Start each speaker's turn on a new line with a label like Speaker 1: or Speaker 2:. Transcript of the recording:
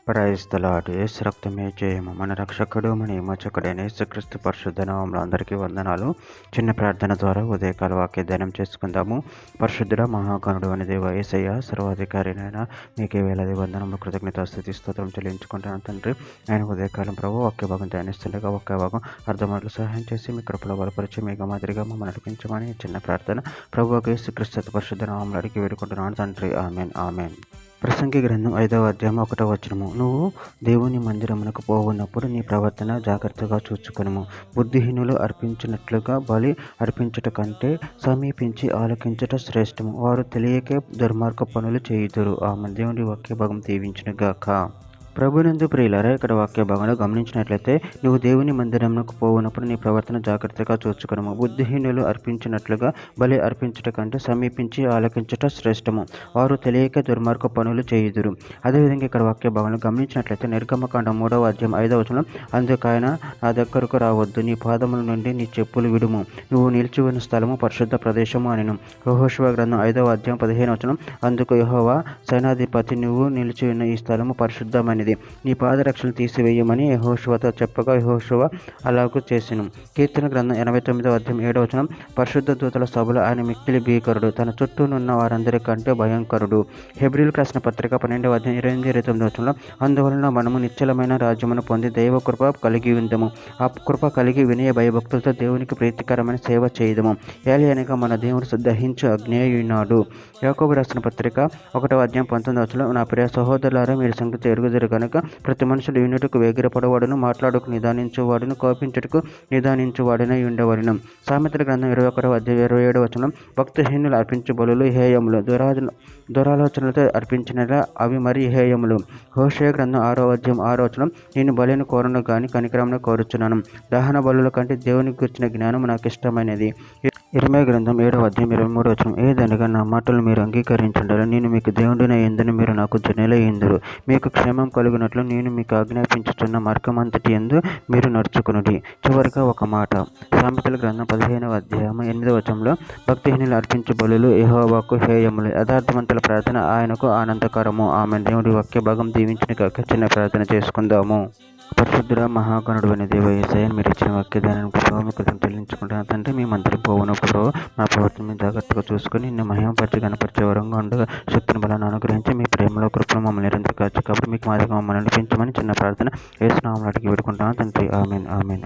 Speaker 1: Praise the lord. యేసు రక్తమే జయము. మన రక్షకుడు మన విమోచకుడైన యేసుక్రీస్తు పరిశుద్ధ నామములో అందరికీ వందనాలు. చిన్న ప్రార్థన ద్వారా ఉదయకాల వాక్య ధ్యానం చేసుకుందాము. పరిశుద్ధుడ మహాగణుడు అని దేవ యేసయ్య సర్వాధికారినైనా మీకే వేలాది వందనములు కృతజ్ఞతాస్తుతి స్తోత్రం చెల్లించుకుంటున్నాను తండ్రి. ఆయన ఉదయకాలం ప్రభు వాక్య భాగం ధ్యానిస్తుండగా వాక్య భాగం అర్థమాటలు సహాయం చేసి మీ కృపలో బలపరిచి మీకు మాదిరిగా మమ్మల్ని నడిపించమని చిన్న ప్రార్థన ప్రభు యేసుక్రీస్తు పరిశుద్ధ నామములో అడిగి వేడుకుంటున్నాను తండ్రి. Amen amen. ప్రసంగి గ్రంథం 5వ అధ్యాయం 1వ వచనము. నువ్వు దేవుని మందిరమునకు పోవున్నప్పుడు నీ ప్రవర్తన జాగ్రత్తగా చూచుకొనుము. బుద్ధిహీనులు అర్పించినట్లుగా బలి అర్పించుట కంటే సమీపించి ఆలకించుట శ్రేష్టము. వారు తెలియకే దుర్మార్గ పనులు చేయుదురు. ఆమె దేవుని వాక్య భాగం దీవించునుగాక. ప్రభునందు ప్రియులారా, ఇక్కడ వాక్య భాగంలో గమనించినట్లయితే నువ్వు దేవుని మందిరంకు పోవునప్పుడు నీ ప్రవర్తన జాగ్రత్తగా చూచుకొనుము. బుద్ధిహీనులు అర్పించినట్లుగా బలి అర్పించుట కంటే సమీపించి ఆలకించుట శ్రేష్టము. వారు తెలియక దుర్మార్గ పనులు చేయుదురు. అదేవిధంగా ఇక్కడ వాక్య భాగంలో గమనించినట్లయితే నిర్గమకాండం 3వ అధ్యాయం 5వ వచనం, అందుకైనా నా దగ్గరకు రావద్దు, నీ పాదముల నుండి నీ చెప్పులు విడుము, నువ్వు నిలిచి ఉన్న స్థలము పరిశుద్ధ ప్రదేశము అనెను. యెహోషువ గ్రంథం 5వ అధ్యాయం 15వ వచనం, అందుకు యెహోవా సేనాధిపతి, నువ్వు నిలిచి ఉన్న ఈ స్థలము పరిశుద్ధమైనది, నీ పాదరక్షలు తీసివేయమని యెహోషువతో చెప్పగా యెహోషువ అలాగూ చేసెను. కీర్తన గ్రంథం 89వ అధ్యాయం 7వ వచనం, పరిశుద్ధ దూతల సభలో ఆయన మిక్కిలి భీకరుడు, తన చుట్టూనున్న వారందరికంటే భయంకరుడు. హెబ్రీయులకు రాసిన పత్రిక 12వ అధ్యాయం 28-29 వచనంలో, అందువలన మనము నిశ్చలమైన రాజ్యమును పొంది దైవ కృప కలిగి ఉందము. ఆ కృప కలిగి వినయ భయభక్తులతో దేవునికి ప్రీతికరమైన సేవ చేయదము. ఏలయనగా మన దేవుడు దహించు అగ్నేయునాడు. యాకోబు రాసిన పత్రిక 1వ అధ్యాయం 19వ వచనంలో, నా ప్రియ సహోదరులారా, మీరు సంగతి ఎరుగుదురు కనుక ప్రతి మనుషులు యూనిట్కు వేగిరపడవాడును, మాట్లాడుకు నిదానించువాడును, కోపించుటకు నిదానించువాడునై ఉండవలెను. సామెతల గ్రంథం 21వ అధ్యాయం 27వ వచనం, భక్తిహీనులు అర్పించు బలులు హేయములు, దురాలోచనలతో అర్పించినలా అవి మరి హేయములు. హోషేయ గ్రంథం 6వ అధ్యాయం 6వ వచనం, నేను బలిని కోరను గాని కనికరమును కోరుచున్నాను, దహన బలుల కంటే దేవునికి గుర్చిన జ్ఞానం నాకు ఇష్టమైనది. ఇర్మీయా గ్రంథం 7వ అధ్యాయం 23వ వచనం, ఏదనగా నా మాటలు మీరు అంగీకరించుండాలి, నేను మీకు దేవుడినై యందును, మీరు నాకు జనులై యుందురు. మీకు క్షేమం కలుగునట్లు నేను మీకు ఆజ్ఞాపించుచున్న మార్గమంతటి యందు మీరు నడుచుకొనుడి. చివరిగా ఒక మాట, సామెతల గ్రంథం 15వ అధ్యాయం 8వ వచనంలో, భక్తిహీనులు అర్పించు బలులు యెహోవాకు హేయములు, యథార్థవంతుల ప్రార్థన ఆయనకు ఆనందకరము. ఆమె దేవుడి వాక్య భాగం దీవించునుగాక. చిన్న ప్రార్థన చేసుకుందాము. పరిశుద్ధుడ మహాగణుడు అనే దేవ యేసయ్య, మీరు ఇచ్చిన వాక్య ధ్యానానికి మీకు చెల్లించుకుంటున్నాను తండ్రి. మీ మందిరం పోవునప్పుడు నా ప్రవర్తన మీద జాగ్రత్తగా చూసుకొని నిన్ను మహిమపరిచి గణపరిచే వరంగా ఉండగా శక్తిని బలాన్ని అనుగ్రహించి మీ ప్రేమలో కృపలో మమ్మల్ని నిరంతరం కాచి కాబట్టి మీకు మాదిరిగా మమ్మల్ని నడిపించమని చిన్న ప్రార్థన యేసు నామములో అడిగి వేడుకుంటున్నాను తండ్రి. Amen amen.